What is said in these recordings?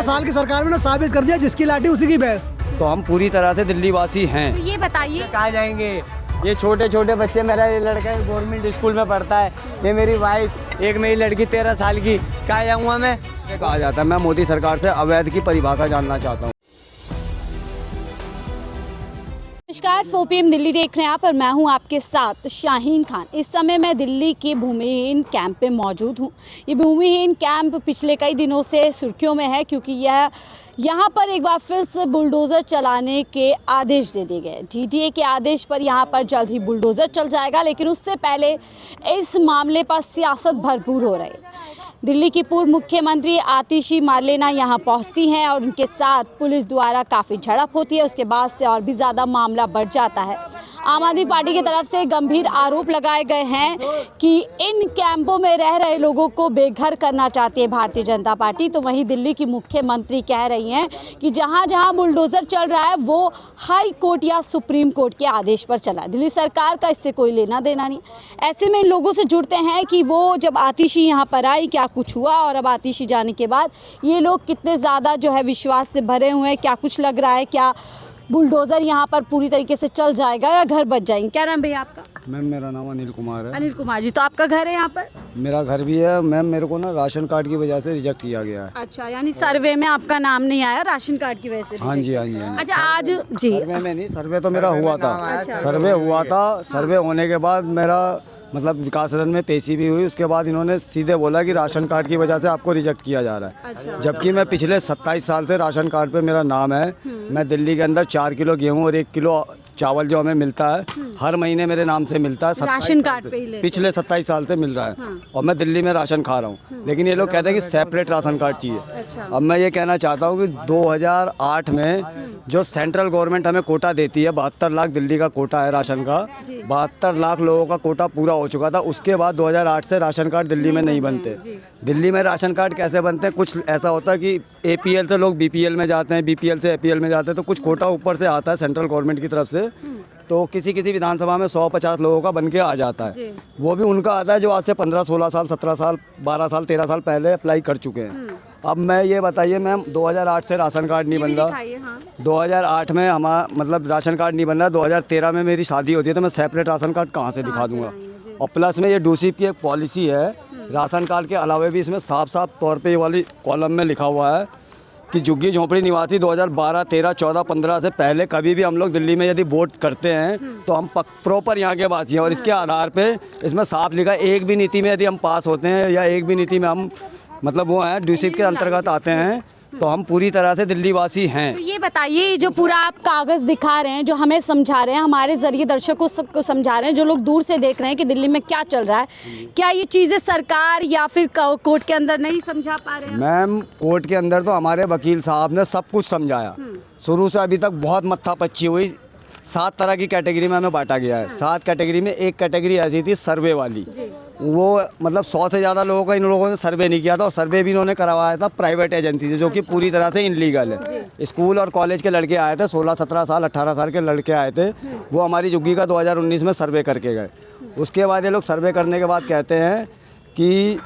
साल की सरकार में ना साबित कर दिया, जिसकी लाठी उसी की भैंस। तो हम पूरी तरह से दिल्ली वासी हैं। तो ये बताइए, कहाँ जाएंगे? ये छोटे छोटे बच्चे, मेरा ये लड़का गवर्नमेंट स्कूल में पढ़ता है, ये मेरी वाइफ, एक मेरी लड़की 13 साल की, कहाँ जाऊँगा मैं? ये कहा जाता है। मैं मोदी सरकार से अवैध की परिभाषा जानना चाहता हूँ। नमस्कार, 4 PM दिल्ली देख रहे हैं आप और मैं हूं आपके साथ शाहीन खान। इस समय मैं दिल्ली के भूमिहीन कैंप पे मौजूद हूं। ये भूमिहीन कैंप पिछले कई दिनों से सुर्खियों में है क्योंकि यहाँ पर एक बार फिर से बुलडोज़र चलाने के आदेश दे दिए गए। DTA के आदेश पर यहाँ पर जल्द ही बुलडोज़र चल जाएगा, लेकिन उससे पहले इस मामले पर सियासत भरपूर हो रही है। दिल्ली की पूर्व मुख्यमंत्री आतिशी मार्लेना यहाँ पहुँचती हैं और उनके साथ पुलिस द्वारा काफ़ी झड़प होती है। उसके बाद से और भी ज़्यादा मामला बढ़ जाता है। आम आदमी पार्टी की तरफ से गंभीर आरोप लगाए गए हैं कि इन कैंपों में रह रहे लोगों को बेघर करना चाहती है भारतीय जनता पार्टी। तो वहीं दिल्ली की मुख्यमंत्री कह रही हैं कि जहाँ जहाँ बुलडोज़र चल रहा है वो हाई कोर्ट या सुप्रीम कोर्ट के आदेश पर चला है। दिल्ली सरकार का इससे कोई लेना देना नहीं। ऐसे में इन लोगों से जुड़ते हैं कि वो जब आतिशी यहाँ पर आई क्या कुछ हुआ, और अब आतिशी जाने के बाद ये लोग कितने ज़्यादा जो है विश्वास से भरे हुए हैं। क्या कुछ लग रहा है, क्या बुलडोज़र यहाँ पर पूरी तरीके से चल जाएगा या घर बच जाएंगे? क्या नाम भैया आपका? मैम मेरा नाम अनिल कुमार है। अनिल कुमार जी, तो आपका घर है यहाँ पर? मेरा घर भी है मैम। मेरे को ना राशन कार्ड की वजह से रिजेक्ट किया गया है। अच्छा, यानी सर्वे में आपका नाम नहीं आया राशन कार्ड की वजह से? हाँ जी, हाँ जी, हाँ जी। अच्छा, आज जी सर्वे में नहीं, सर्वे तो मेरा हुआ था। अच्छा। सर्वे हुआ था। सर्वे होने के बाद मेरा मतलब विकास सदन में पेशी भी हुई। उसके बाद इन्होंने सीधे बोला कि राशन कार्ड की वजह से आपको रिजेक्ट किया जा रहा है। अच्छा। जबकि मैं पिछले 27 साल से राशन कार्ड पे मेरा नाम है। मैं दिल्ली के अंदर 4 किलो गेहूँ और 1 किलो चावल जो हमें मिलता है हर महीने मेरे नाम से मिलता है। राशन कार्ड पे ही लेते? पिछले 27 साल से मिल रहा है। और मैं दिल्ली में राशन खा रहा हूँ, लेकिन ये लोग कहते हैं कि सेपरेट राशन कार्ड चाहिए। अच्छा। अब मैं ये कहना चाहता हूँ कि 2008 में जो सेंट्रल गवर्नमेंट हमें कोटा देती है, 72 लाख दिल्ली का कोटा है राशन का, 72 लाख लोगों का कोटा पूरा हो चुका था। उसके बाद 2008 से राशन कार्ड दिल्ली में नहीं बनते। दिल्ली में राशन कार्ड कैसे बनते हैं? कुछ ऐसा होता है कि APL से लोग BPL में जाते हैं, BPL से APL में जाते हैं, तो कुछ कोटा ऊपर से आता है सेंट्रल गवर्नमेंट की तरफ से। तो किसी किसी विधानसभा में 150 लोगों का बन के आ जाता है। वो भी उनका आता है जो आज से 15, 16 साल, 17 साल, 12 साल, 13 साल पहले अप्लाई कर चुके हैं। अब मैं ये बताइए मैम, 2008 से राशन कार्ड नहीं बन रहा। हाँ। 2008 में हमारा मतलब राशन कार्ड नहीं बन रहा। 2013 में मेरी शादी होती है तो मैं सेपरेट राशन कार्ड कहाँ से दिखा दूंगा? और प्लस में ये DUSIP की एक पॉलिसी है, राशन कार्ड के अलावा भी इसमें साफ साफ तौर पे ये वाली कॉलम में लिखा हुआ है कि झुग्गी झोंपड़ी निवासी 2012, 13, 14, 15 से पहले कभी भी हम लोग दिल्ली में यदि वोट करते हैं तो हम प्रॉपर यहाँ के वासी हैं। और इसके आधार पे इसमें साफ लिखा है, एक भी नीति में यदि हम पास होते हैं या एक भी नीति में हम मतलब वो हैं DUSIP के अंतर्गत आते हैं तो हम पूरी तरह से दिल्ली वासी हैं। तो ये बताइए, जो पूरा आप कागज़ दिखा रहे हैं, जो हमें समझा रहे हैं, हमारे जरिए दर्शकों सबको समझा रहे हैं, जो लोग दूर से देख रहे हैं कि दिल्ली में क्या चल रहा है, क्या ये चीज़ें सरकार या फिर कोर्ट के अंदर नहीं समझा पा रहे हैं? मैम कोर्ट के अंदर तो हमारे वकील साहब ने सब कुछ समझाया। शुरू से अभी तक बहुत मत्थापच्ची हुई। 7 तरह की कैटेगरी में हमें बांटा गया है। 7 कैटेगरी में एक कैटेगरी ऐसी थी सर्वे वाली। वो मतलब 100 से ज़्यादा लोगों का इन लोगों ने सर्वे नहीं किया था, और सर्वे भी इन्होंने करवाया था प्राइवेट एजेंसी से, जो कि पूरी तरह से इनलीगल है। स्कूल और कॉलेज के लड़के आए थे, 16, 17 साल, 18 साल के लड़के आए थे। वो हमारी झुग्गी का 2019 में सर्वे करके गए। उसके बाद ये लोग सर्वे करने के बाद कहते हैं कि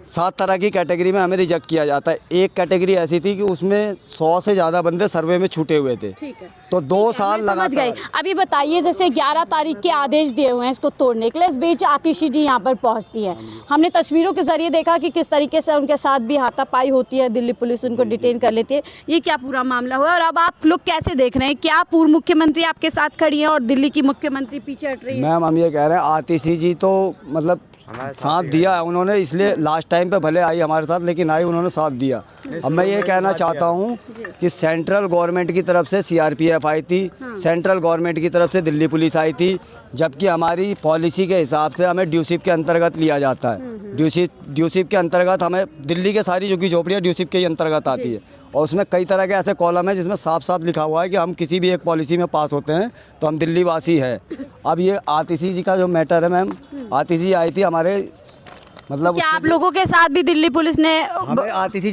7 तरह की कैटेगरी में हमें रिजेक्ट किया जाता है। एक कैटेगरी ऐसी थी कि उसमें 100 से ज़्यादा बंदे सर्वे में छूटे हुए थे। ठीक है। तो 2 साल लगा गए। अभी बताइए, जैसे 11 तारीख के आदेश दिए हुए हैं इसको तोड़ने के लिए, इस बीच आतिशी जी यहाँ पर पहुँचती है। हमने तस्वीरों के जरिए देखा कि किस तरीके से उनके साथ भी हाथापाई होती है, दिल्ली पुलिस उनको डिटेन कर लेती है। ये क्या पूरा मामला हुआ और अब आप लोग कैसे देख रहे हैं? क्या पूर्व मुख्यमंत्री आपके साथ खड़ी है और दिल्ली की मुख्यमंत्री पीछे हट रही है? मैम हम ये कह रहे हैं, आतिशी जी तो मतलब साथ दिया है उन्होंने, इसलिए लास्ट टाइम पे भले आई हमारे साथ, लेकिन आई उन्होंने साथ दिया। अब मैं ये कहना चाहता हूँ कि सेंट्रल गवर्नमेंट की तरफ से CRPF आई थी, सेंट्रल गवर्नमेंट की तरफ से दिल्ली पुलिस आई थी, जबकि हमारी पॉलिसी के हिसाब से हमें DUSIP के अंतर्गत लिया जाता है। DUSIP के अंतर्गत हमें दिल्ली के सारी झुग्गी झोपड़ियाँ DUSIP के ही अंतर्गत आती है। और उसमें कई तरह के ऐसे कॉलम है जिसमें साफ साफ लिखा हुआ है कि हम किसी भी एक पॉलिसी में पास होते हैं तो हम दिल्ली वासी है। अब ये आतिशी जी का जो मैटर है मैम, आतिशी जी आई थी हमारे मतलब क्या आप लोगों के साथ भी दिल्ली पुलिस ने? हमें आतिशी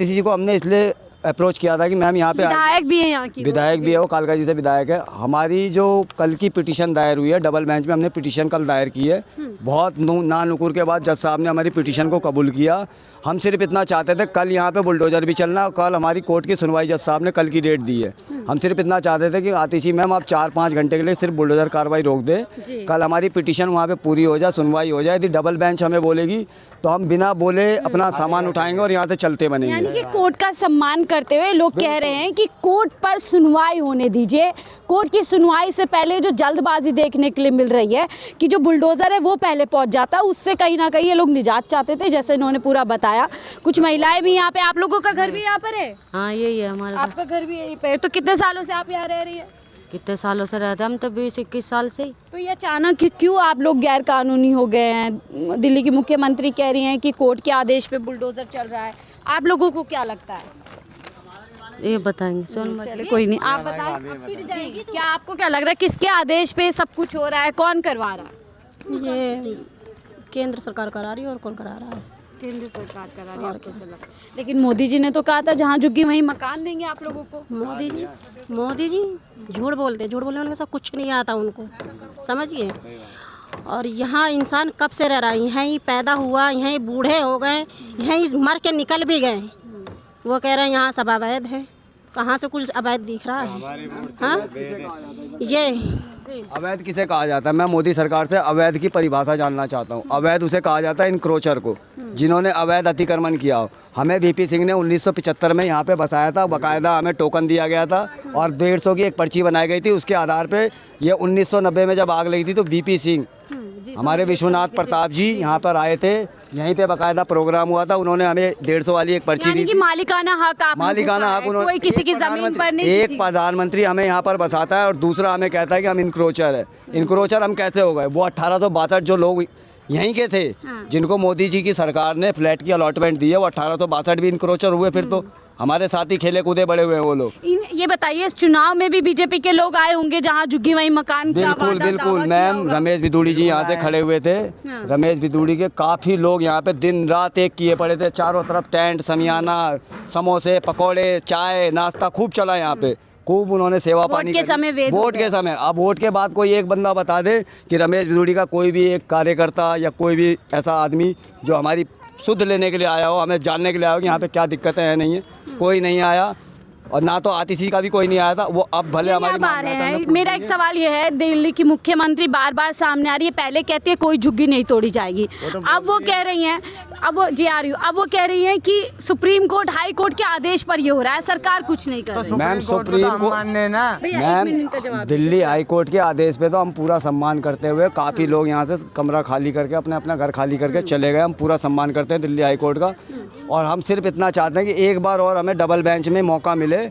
जी को हमने इसलिए अप्रोच किया था कि मैम यहाँ पे विधायक भी है यहाँ की, विधायक भी है, वो कालका जी से विधायक है। हमारी जो कल की पिटीशन दायर हुई है डबल बेंच में, हमने पिटीशन कल दायर की है। बहुत नानुकुर के बाद जज साहब ने हमारी पिटीशन को कबूल किया। हम सिर्फ इतना चाहते थे, कल यहाँ पे बुलडोजर भी चलना, और कल हमारी कोर्ट की सुनवाई जज साहब ने कल की डेट दी है। हम सिर्फ इतना चाहते थे कि आतिशी मैम आप 4-5 घंटे के लिए सिर्फ बुलडोजर कार्रवाई रोक दें, कल हमारी पिटीशन वहाँ पे पूरी हो जाए, सुनवाई हो जाए। यदि डबल बेंच हमें बोलेगी तो हम बिना बोले अपना सामान उठाएंगे और यहाँ से चलते यानी बनेंगे। कि कोर्ट का सम्मान करते हुए लोग कह रहे हैं कि कोर्ट पर सुनवाई होने दीजिए। कोर्ट की सुनवाई से पहले जो जल्दबाजी देखने के लिए मिल रही है कि जो बुलडोजर है वो पहले पहुंच जाता, उससे कहीं ना कहीं ये लोग निजात चाहते थे, जैसे इन्होंने पूरा बताया। कुछ महिलाएं भी यहाँ पे, आप लोगों का घर भी यहाँ पर है? हाँ यही है हमारा। आपका घर भी यहीं पे? तो कितने सालों से आप यहाँ रह रही है? कितने सालों से रहते हैं हम तो 20-21 साल से ही। तो ये अचानक क्यों आप लोग गैर कानूनी हो गए हैं? दिल्ली की मुख्यमंत्री कह रही हैं कि कोर्ट के आदेश पे बुलडोजर चल रहा है, आप लोगों को क्या लगता है? ये बताएंगे सुन चलिए कोई नहीं, आप बताएं। क्या आपको क्या लग रहा है, किसके आदेश पे सब कुछ हो रहा है, कौन करवा रहा है? ये केंद्र सरकार करा रही है, और कौन करा रहा है? केंद्र सरकार करा रही है आपको ऐसा लगा। लेकिन मोदी जी ने तो कहा था जहाँ झुग्गी वहीं मकान देंगे आप लोगों को। मोदी जी झूठ बोलते, झूठ बोलने वाले सब कुछ नहीं आता उनको, समझिए। और यहाँ इंसान कब से रह रहा है, यहीं ही पैदा हुआ, यहीं बूढ़े हो गए, यहीं मर के निकल भी गए। वो कह रहे हैं यहाँ सब अवैध है, कहाँ से कुछ अवैध दिख रहा है? हाँ ये अवैध किसे कहा जाता है? मैं मोदी सरकार से अवैध की परिभाषा जानना चाहता हूँ। अवैध उसे कहा जाता है इनक्रोचर को, जिन्होंने अवैध अतिक्रमण किया हो। हमें वीपी सिंह ने 1975 में यहाँ पे बसाया था, बाकायदा हमें टोकन दिया गया था और 150 की एक पर्ची बनाई गई थी। उसके आधार पे ये 1990 में जब आग लगी थी तो वीपी सिंह, हमारे विश्वनाथ प्रताप जी यहाँ पर आए थे, यहीं पे बाकायदा प्रोग्राम हुआ था। उन्होंने हमें 150 वाली एक पर्ची दी। कि मालिकाना हक आप मालिकाना हक उन्होंने, कोई किसी की जमीन पर नहीं। एक प्रधानमंत्री हमें यहाँ पर बसाता है और दूसरा हमें कहता है कि हम इनक्रोचर है। इनक्रोचर हम कैसे हो गए? वो 1862 जो लोग यहीं के थे, जिनको मोदी जी की सरकार ने फ्लैट की अलॉटमेंट दी है, वो 1862 भी इनक्रोचर हुए। फिर तो हमारे साथ ही खेले कूदे बड़े हुए हैं वो लोग। ये बताइए, इस चुनाव में भी बीजेपी के लोग आए होंगे जहाँ झुग्गी वहीं मकान का बिल्कुल बिल्कुल मैम, रमेश बिदूड़ी जी यहाँ से खड़े हुए थे। रमेश बिदूड़ी के काफ़ी लोग यहाँ पे दिन रात एक किए पड़े थे। चारों तरफ टेंट, समियाना, समोसे, पकौड़े, चाय, नाश्ता खूब चला यहाँ पे। खूब उन्होंने सेवा पानी वोट के समय वोट के समय। अब वोट के बाद कोई एक बंदा बता दे कि रमेश बिदूड़ी का कोई भी एक कार्यकर्ता या कोई भी ऐसा आदमी जो हमारी शुद्ध लेने के लिए आया हो, हमें जानने के लिए आया हो कि यहाँ पे क्या दिक्कतें हैं नहीं है, कोई नहीं आया। और ना तो आतिशी का भी कोई नहीं आया था। वो अब भले हमारी आ रहे हैं। मेरा एक सवाल ये है, दिल्ली की मुख्यमंत्री बार बार सामने आ रही है, पहले कहती है कोई झुग्गी नहीं तोड़ी जाएगी, अब वो कह रही हैं, अब वो जी आ रही हूँ, अब वो कह रही हैं कि सुप्रीम कोर्ट, हाई कोर्ट के आदेश पर ये हो रहा है, सरकार कुछ नहीं कर रही। Ma'am supreme court ma'am Delhi high court के आदेश पे तो हम पूरा सम्मान करते हुए, काफ़ी लोग यहाँ से कमरा खाली करके अपने अपना घर खाली करके चले गए। हम पूरा सम्मान करते हैं दिल्ली हाई कोर्ट का, और हम सिर्फ इतना चाहते हैं कि एक बार और हमें डबल बेंच में मौका मिले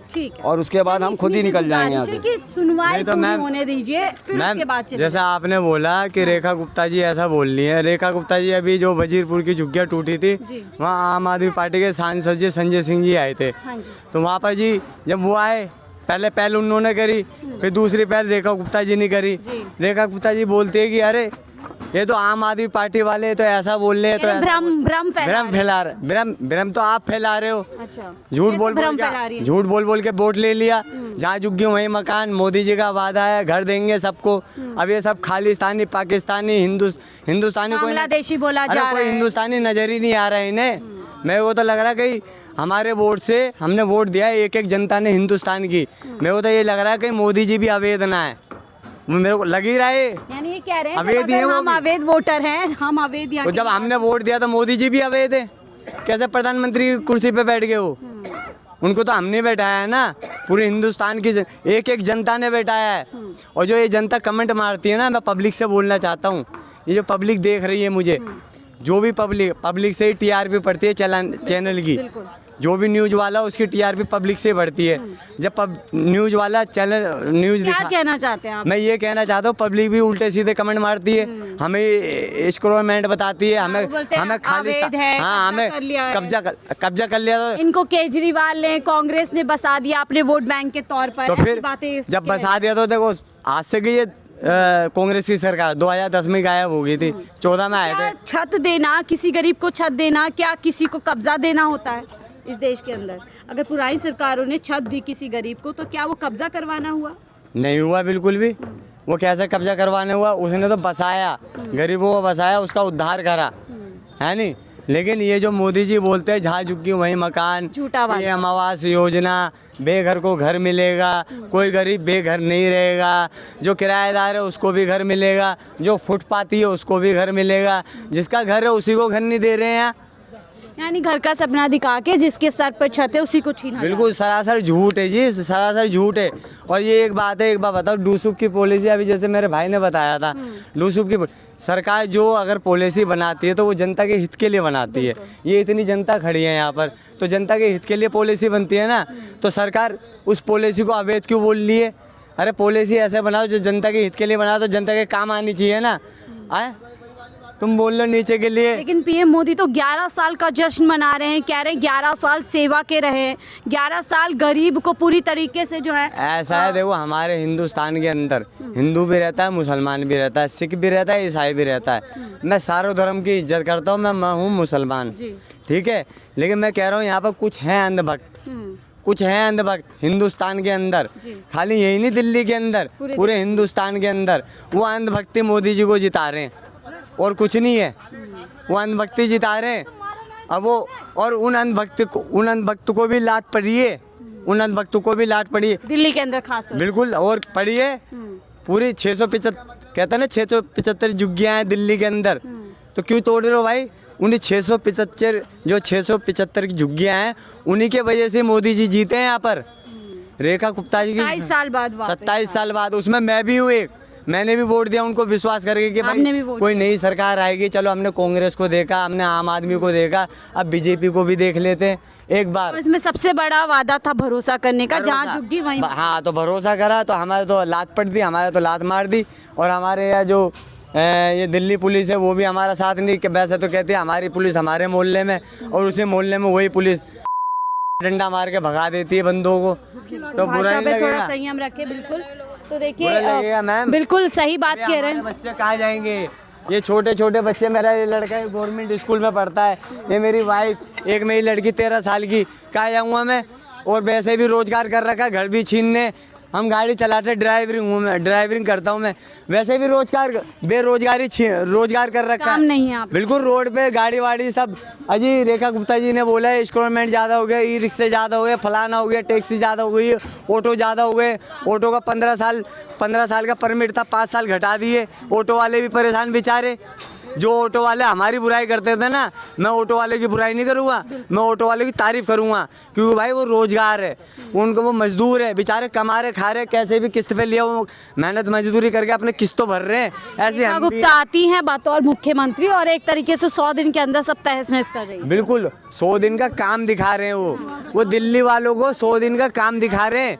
और उसके बाद हम खुद ही निकल जाएंगे यहाँ से। सुनवाई तो मैम होने दीजिए, फिर उसके बाद चलेंगे। जैसे आपने बोला कि रेखा गुप्ता जी ऐसा बोल रही है, रेखा गुप्ता जी अभी जो वजीरपुर की झुग्गियाँ टूटी थी, वहाँ आम आदमी पार्टी के सांसद जी संजय सिंह जी आए थे। तो वहाँ पर जी जब वो आए, पहले उन्होंने करी, फिर दूसरी पहल रेखा गुप्ता जी ने करी। रेखा गुप्ता जी बोलती है कि अरे ये तो आम आदमी पार्टी वाले तो ऐसा बोल रहे हैं, तो भ्रम तो आप फैला रहे हो। झूठ बोल के वोट ले लिया। जहाँ झुग्गी वहीं मकान, मोदी जी का वादा है घर देंगे सबको। अब ये सब खालिस्तानी, पाकिस्तानी, हिंदुस्तानी, बांग्लादेशी बोला जा रहा है, कोई हिंदुस्तानी नजर ही नहीं आ रहा है इन्हें। मेरे को तो लग रहा है कि हमारे वोट से हमने वोट दिया है एक जनता ने हिंदुस्तान की। मेरे को तो ये लग रहा है कि मोदी जी भी अवैध ना है, मेरे को लग ही रहा है। यानी ये कह रहे हैं अवैध ही है, हम अवैध वोटर हैं, हम अवैध। तो जब हमने वोट दिया तो मोदी जी भी अवैध है, कैसे प्रधानमंत्री कुर्सी पे बैठ गए हो? उनको तो हमने बैठाया है ना, पूरे हिंदुस्तान की एक जनता ने बैठाया है। और जो ये जनता कमेंट मारती है ना, मैं पब्लिक से बोलना चाहता हूँ, ये जो पब्लिक देख रही है मुझे, जो भी पब्लिक से ही टीआरपी पड़ती है चैनल की। जो भी न्यूज़ वाला उसकी टीआरपी पब्लिक से बढ़ती है। जब न्यूज़ वाला चैनल न्यूज़ क्या कहना चाहते हैं आप? मैं ये कहना चाहता हूँ, पब्लिक भी उल्टे सीधे कमेंट मारती है, हमें स्क्रोलमेंट बताती है, हमें खाली, हाँ हमें कब्जा कर लिया। तो इनको केजरीवाल ने, कांग्रेस ने बसा दिया अपने वोट बैंक के तौर पर। तो फिर जब बसा दिया तो देखो, आज से गई कांग्रेस की सरकार 2010 में गायब हो गई थी, 14 में आए थे। छत देना, किसी गरीब को छत देना, क्या किसी को कब्जा देना होता है? इस देश के अंदर। अगर पुरानी सरकारों ने छत दी किसी गरीब को तो क्या वो कब्जा करवाना हुआ? नहीं हुआ बिल्कुल भी। वो कैसे कब्जा करवाने हुआ? उसने तो बसाया, गरीबों को बसाया, उसका उद्धार करा, है नहीं। लेकिन ये जो मोदी जी बोलते हैं जहाँ झुग्गी वहीं मकान, झूठा वादा। ये आवास योजना, बेघर को घर मिलेगा, कोई गरीब बेघर नहीं रहेगा, जो किराएदार है उसको भी घर मिलेगा, जो फुटपाती है उसको भी घर मिलेगा, जिसका घर है उसी को घर नहीं दे रहे हैं। यानी घर का सपना दिखा के जिसके सर पर छत है उसी को छीना। बिल्कुल सरासर झूठ है जी, सरासर झूठ है। और ये एक बात है, एक बात बताओ, डूसुक की पॉलिसी अभी जैसे मेरे भाई ने बताया था, डूसुक की सरकार जो अगर पॉलिसी बनाती है तो वो जनता के हित के लिए बनाती है। ये इतनी जनता खड़ी है यहाँ पर, तो जनता के हित के लिए पॉलिसी बनती है ना, तो सरकार उस पॉलिसी को अवैध क्यों बोल रही है? अरे पॉलिसी ऐसे बनाओ जो जनता के हित के लिए बनाओ, तो जनता के काम आनी चाहिए ना। आए तुम बोल लो नीचे के लिए। लेकिन पीएम मोदी तो 11 साल का जश्न मना रहे हैं, कह रहे हैं 11 साल सेवा के रहे, 11 साल गरीब को पूरी तरीके से जो है। ऐसा है, देखो हमारे हिंदुस्तान के अंदर हिंदू भी रहता है, मुसलमान भी रहता है, सिख भी रहता है, ईसाई भी रहता है। मैं सारों धर्म की इज्जत करता हूँ, मैं हूँ मुसलमान, ठीक है। लेकिन मैं कह रहा हूँ यहाँ पर कुछ हैं अंधभक्त, कुछ हैं अंधभक्त हिंदुस्तान के अंदर, खाली यही नहीं दिल्ली के अंदर, पूरे हिंदुस्तान के अंदर वो अंधभक्ति मोदी जी को जिता रहे हैं और कुछ नहीं है। वो अंधभक्ति जिता रहे हैं। अब वो और उन अंधभक्त को भी लात पड़ी है, उन अंधभक्तों को भी लात पड़ी है दिल्ली के अंदर खास तौर बिल्कुल, और पड़ी है। पूरी 675 कहते हैं ना 675 झुग्गियाँ हैं दिल्ली के अंदर, तो क्यों तोड़ रहे हो भाई? उन्हीं 675 की झुग्गियाँ हैं, उन्हीं के वजह से मोदी जी जीते हैं यहाँ पर। रेखा गुप्ता जी की 27 साल बाद वापस। 27 साल बाद, उसमें मैं भी हूँ एक, मैंने भी वोट दिया उनको विश्वास करके कि भाई कोई नई सरकार आएगी। चलो हमने कांग्रेस को देखा, हमने आम आदमी को देखा, अब बीजेपी को भी देख लेते हैं एक बार। इसमें सबसे बड़ा वादा था भरोसा करने का, जहाँ झुग्गी वहीं। हाँ, तो भरोसा करा तो हमारे तो लात पट दी, हमारे तो लात मार दी। और हमारे यहाँ जो ये दिल्ली पुलिस है वो भी हमारा साथ नहीं, कि वैसे तो कहती है हमारी पुलिस हमारे मोहल्ले में, और उसी मोहल्ले में वही पुलिस डंडा मार के भगा देती है बंदों को, तो बुरा नहीं लगेगा? थोड़ा संयम रखे। बिल्कुल, तो देखिए मैम बिल्कुल सही बात कह रहे हैं। बच्चे कहाँ जाएंगे? ये छोटे छोटे बच्चे, मेरा ये लड़का गवर्नमेंट स्कूल में पढ़ता है, ये मेरी वाइफ, एक मेरी लड़की 13 साल की, कहाँ जाऊँगा मैं? और वैसे भी रोजगार कर रखा, घर भी छीनने, हम गाड़ी चलाते, ड्राइवरिंग करता हूँ मैं, वैसे भी रोजगार कर रखा काम नहीं है आप। बिल्कुल, रोड पे गाड़ी वाड़ी सब। अजी रेखा गुप्ता जी ने बोला है इंस्टॉलमेंट ज़्यादा हो गया, ई रिक्शे ज़्यादा हो गए, फलाना हो गया, टैक्सी ज़्यादा हो गई, ऑटो ज़्यादा हो गए। ऑटो का 15 साल का परमिट था, 5 साल घटा दिए। ऑटो वाले भी परेशान बेचारे। जो ऑटो वाले हमारी बुराई करते थे ना, मैं ऑटो वाले की बुराई नहीं करूँगा, मैं ऑटो वाले की तारीफ करूँगा, क्योंकि भाई वो रोजगार है, उनको वो मजदूर है बेचारे, कमा रहे खा रहे, कैसे भी किस्त पे लिया, वो मेहनत मजदूरी करके अपने किस्तों भर रहे हैं। ऐसे हम भी गुप्ता आती हैं बतौर मुख्यमंत्री और एक तरीके से 100 दिन के अंदर सब तहस नहस कर रही है। बिल्कुल 100 दिन का काम दिखा रहे हैं वो दिल्ली वालों को 100 दिन का काम दिखा रहे हैं।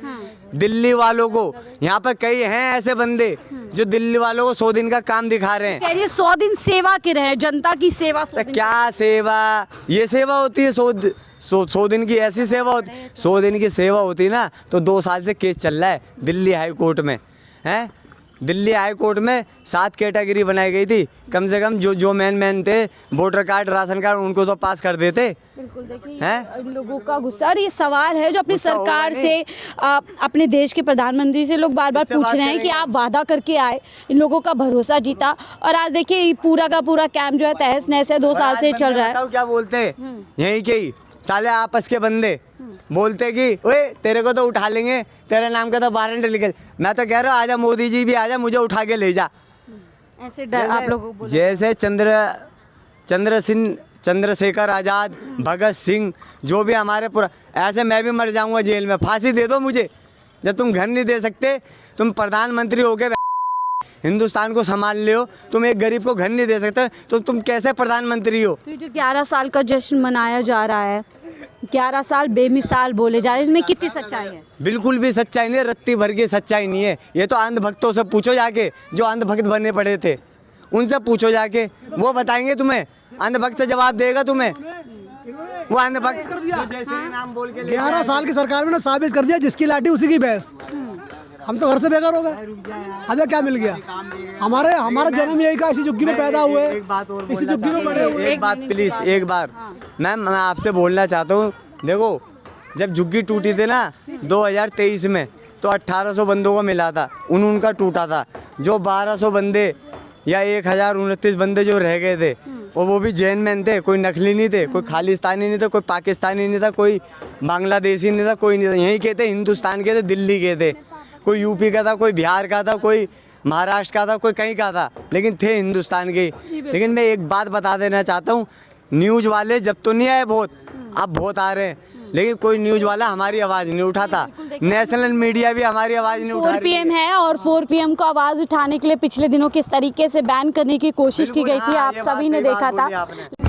दिल्ली वालों को, यहाँ पर कई हैं ऐसे बंदे जो दिल्ली वालों को 100 दिन का काम दिखा रहे हैं। कह रही है 100 दिन सेवा के रहे, जनता की सेवा। 100 दिन क्या सेवा? ये सेवा होती है? 100 दिन की ऐसी सेवा होती? 100 दिन की सेवा होती ना तो 2 साल से केस चल रहा है दिल्ली हाई कोर्ट में, है। दिल्ली हाई कोर्ट में 7 कैटेगरी बनाई गई थी, कम से कम जो मेन थे, वोटर कार्ड, राशन कार्ड, उनको तो पास कर देते। बिल्कुल, देखिए हैं? इन लोगों का गुस्सा। और ये सवाल है जो अपनी सरकार से, अपने देश के प्रधानमंत्री से लोग बार बार पूछ रहे हैं कि आप वादा करके आए, इन लोगों का भरोसा जीता, और आज देखिए पूरा का पूरा कैंप जो है तहस नहस है, 2 साल से चल रहा है। क्या बोलते हैं यही के ही साले आपस के बंदे बोलते कि ओए तेरे को तो उठा लेंगे, तेरे नाम का तो वारंट निकल। मैं तो कह रहा हूँ आजा मोदी जी भी आजा, मुझे उठा के ले जा। ऐसे डर आप लोगों को जैसे चंद्रशेखर आज़ाद, भगत सिंह, जो भी हमारे पूरा, ऐसे मैं भी मर जाऊंगा जेल में, फांसी दे दो मुझे। जब तुम घर नहीं दे सकते, तुम प्रधानमंत्री हो गए, हिंदुस्तान को संभाल ले हो, तुम एक गरीब को घर नहीं दे सकते, तो तुम कैसे प्रधानमंत्री हो? तो जो 11 साल का जश्न मनाया जा रहा है, 11 साल बेमिसाल बोले जा रहे हैं, इसमें कितनी सच्चाई है? बिल्कुल भी सच्चाई नहीं, रत्ती भर की सच्चाई नहीं है। ये तो अंधभक्तों से पूछो जाके, जो अंधभक्त बनने पड़े थे उनसे पूछो जाके, वो बताएंगे तुम्हें। अंधभक्त जवाब देगा तुम्हें। वो अंधभक्त जय श्री राम बोल के 11 साल की सरकार में ना साबित कर दिया जिसकी लाठी उसी की भैंस। हम तो घर से बेकार हो गए, हमें क्या मिल गया? हमारा जन्म यही का, इसी झुग्गी में पैदा हुए, एक बात और इसी झुग्गी में बड़े हुए। एक बात प्लीज, एक बार मैम मैं आपसे बोलना चाहता हूँ, देखो जब झुग्गी टूटी थी ना 2023 में, तो 1800 बंदों को मिला था, उनका टूटा था। जो 1200 बंदे या 1029 बंदे जो रह गए थे, और वो भी जैन मैन थे, कोई नकली नहीं थे, कोई खालिस्तानी नहीं था, कोई पाकिस्तानी नहीं था, कोई बांग्लादेशी नहीं था, कोई नहीं था। यहीं के थे, हिंदुस्तान के थे, दिल्ली के थे। कोई यूपी का था, कोई बिहार का था, कोई महाराष्ट्र का था, कोई कहीं का था, लेकिन थे हिंदुस्तान के। लेकिन मैं एक बात बता देना चाहता हूँ, न्यूज़ वाले जब तो नहीं आए बहुत, अब बहुत आ रहे हैं, लेकिन कोई न्यूज़ वाला हमारी आवाज़ नहीं उठाता। नेशनल मीडिया भी हमारी आवाज़ नहीं उठा 4 रही PM है और 4 PM को आवाज़ उठाने के लिए पिछले दिनों किस तरीके से बैन करने की कोशिश की गई थी, आप ये सभी बात ने सही बात देखा बोली था। आपने।